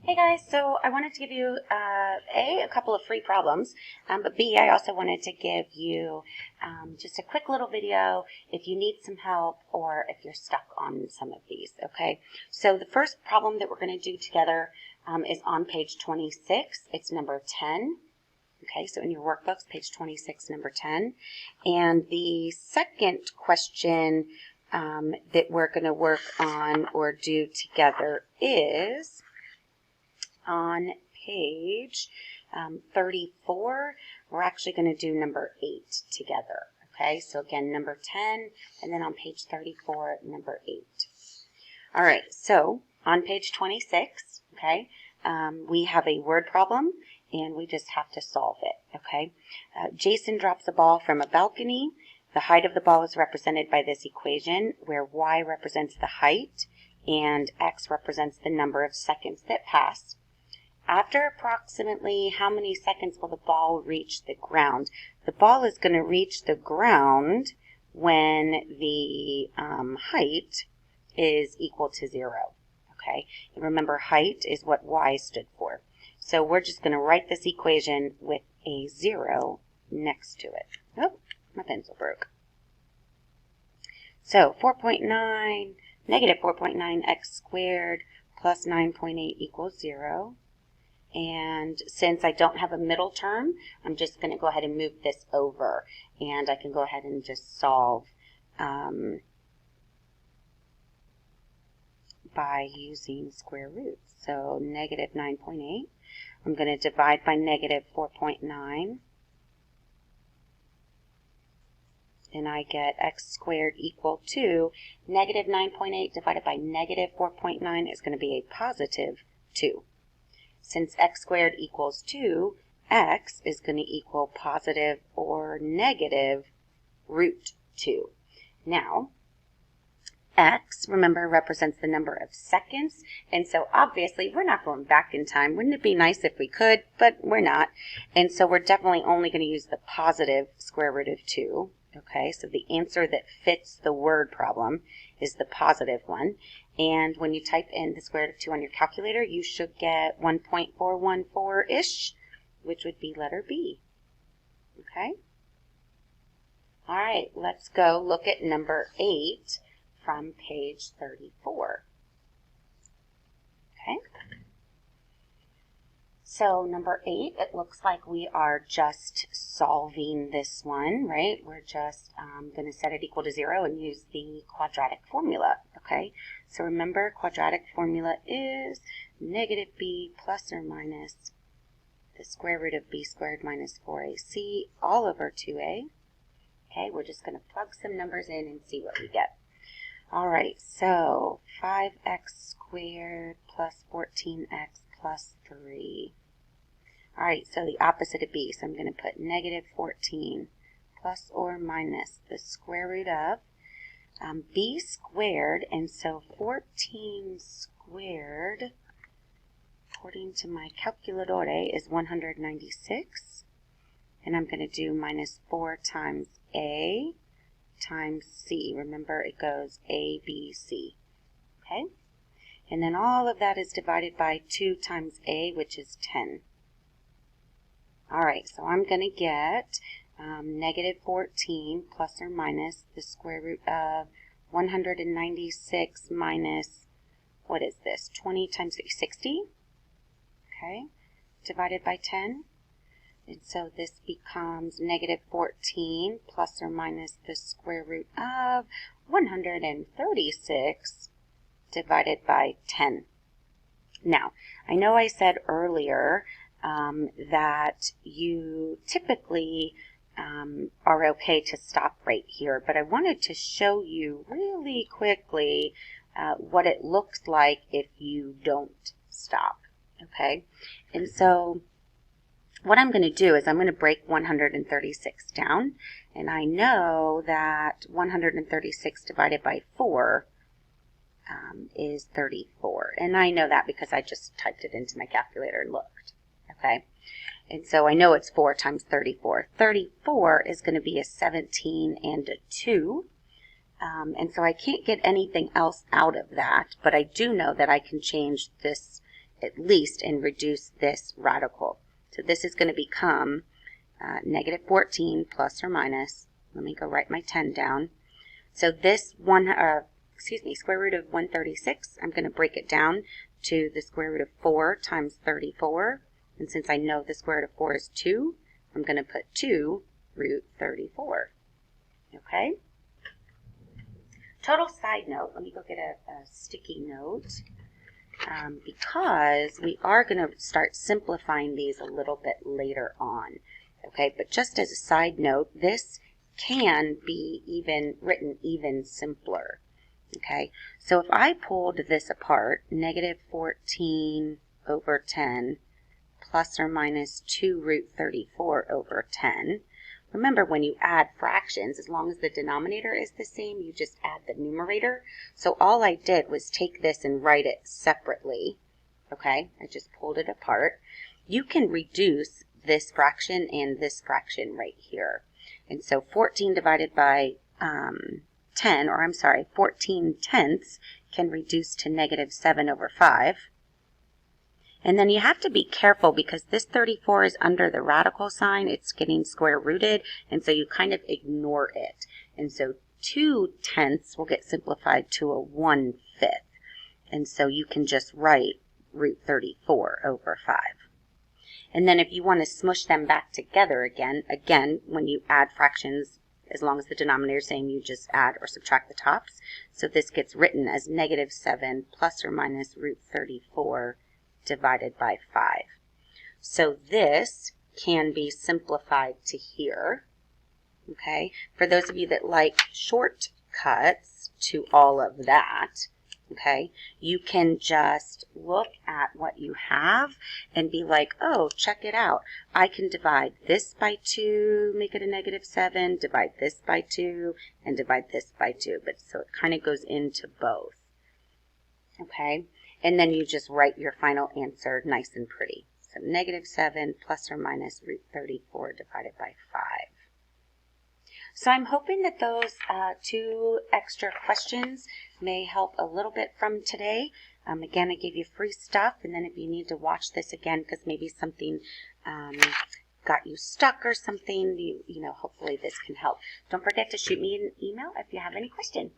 Hey guys, so I wanted to give you a couple of free problems, but B, I also wanted to give you just a quick little video if you need some help or if you're stuck on some of these, okay? So the first problem that we're going to do together is on page 26. It's number 10. Okay, so in your workbooks, page 26, number 10. And the second question that we're going to work on or do together is on page 34. We're actually going to do number 8 together. Okay, so again, number 10, and then on page 34, number 8. All right, so on page 26, okay, we have a word problem, and we just have to solve it, okay? Jason drops a ball from a balcony. The height of the ball is represented by this equation, where y represents the height, and x represents the number of seconds that pass. After approximately how many seconds will the ball reach the ground? The ball is going to reach the ground when the height is equal to 0. Okay, and remember, height is what y stood for. So we're just going to write this equation with a 0 next to it. Oh, my pencil broke. So 4.9, negative 4.9x squared plus 9.8 equals 0. And since I don't have a middle term, I'm just going to go ahead and move this over. And I can go ahead and just solve by using square roots. So negative 9.8. I'm going to divide by negative 4.9. And I get x squared equal to negative 9.8 divided by negative 4.9 is going to be a positive 2. Since x squared equals 2, x is going to equal positive or negative root 2. Now, x, remember, represents the number of seconds, and so obviously we're not going back in time. Wouldn't it be nice if we could? But we're not, and so we're definitely only going to use the positive square root of 2. Okay, so the answer that fits the word problem is the positive one. And when you type in the square root of 2 on your calculator, you should get 1.414-ish, which would be letter B. Okay? All right, let's go look at number 8 from page 34. Okay? So number 8, it looks like we are just solving this one, right? We're just going to set it equal to 0 and use the quadratic formula, okay? So remember, quadratic formula is negative b plus or minus the square root of b squared minus 4ac all over 2a. Okay, we're just going to plug some numbers in and see what we get. All right, so 5x squared plus 14x plus 3. All right, so the opposite of b, so I'm going to put negative 14 plus or minus the square root of b squared, and so 14 squared, according to my calculatore, is 196, and I'm going to do minus 4 times a times c. Remember, it goes a, b, c, okay? And then all of that is divided by 2 times a, which is 10. All right, so I'm going to get negative 14 plus or minus the square root of 196 minus, what is this, 20 times 60, okay, divided by 10. And so this becomes negative 14 plus or minus the square root of 136 divided by 10. Now, I know I said earlier that you typically are okay to stop right here, but I wanted to show you really quickly what it looks like if you don't stop, okay? And so what I'm going to do is I'm going to break 136 down, and I know that 136 divided by 4 is 34, and I know that because I just typed it into my calculator and looked, okay? And so I know it's 4 times 34. 34 is going to be a 17 and a 2, and so I can't get anything else out of that, but I do know that I can change this at least and reduce this radical. So this is going to become negative 14 plus or minus. Let me go write my 10 down. So this square root of 136, I'm going to break it down to the square root of 4 times 34. And since I know the square root of 4 is 2, I'm going to put 2 root 34. Okay? Total side note, let me go get a sticky note, because we are going to start simplifying these a little bit later on. Okay, but just as a side note, this can be written even simpler. Okay, so if I pulled this apart, negative 14 over 10 plus or minus 2 root 34 over 10. Remember, when you add fractions, as long as the denominator is the same, you just add the numerator. So all I did was take this and write it separately. Okay, I just pulled it apart. You can reduce this fraction and this fraction right here. And so 14 divided by 14 tenths can reduce to negative 7 over 5. And then you have to be careful because this 34 is under the radical sign. It's getting square rooted, and so you kind of ignore it. And so 2 tenths will get simplified to a 1/5. And so you can just write root 34 over 5. And then if you want to smush them back together again, when you add fractions, as long as the denominator is same, you just add or subtract the tops. So this gets written as negative 7 plus or minus root 34 divided by 5. So this can be simplified to here. Okay, for those of you that like shortcuts to all of that, okay, you can just look at what you have and be like, oh, check it out. I can divide this by 2, make it a negative 7, divide this by 2, and divide this by 2. But so it kind of goes into both. Okay, and then you just write your final answer nice and pretty. So negative 7 plus or minus root 34 divided by 5. So I'm hoping that those 2 extra questions may help a little bit from today. Again, I gave you free stuff, and then if you need to watch this again because maybe something got you stuck or something, hopefully this can help. Don't forget to shoot me an email if you have any questions.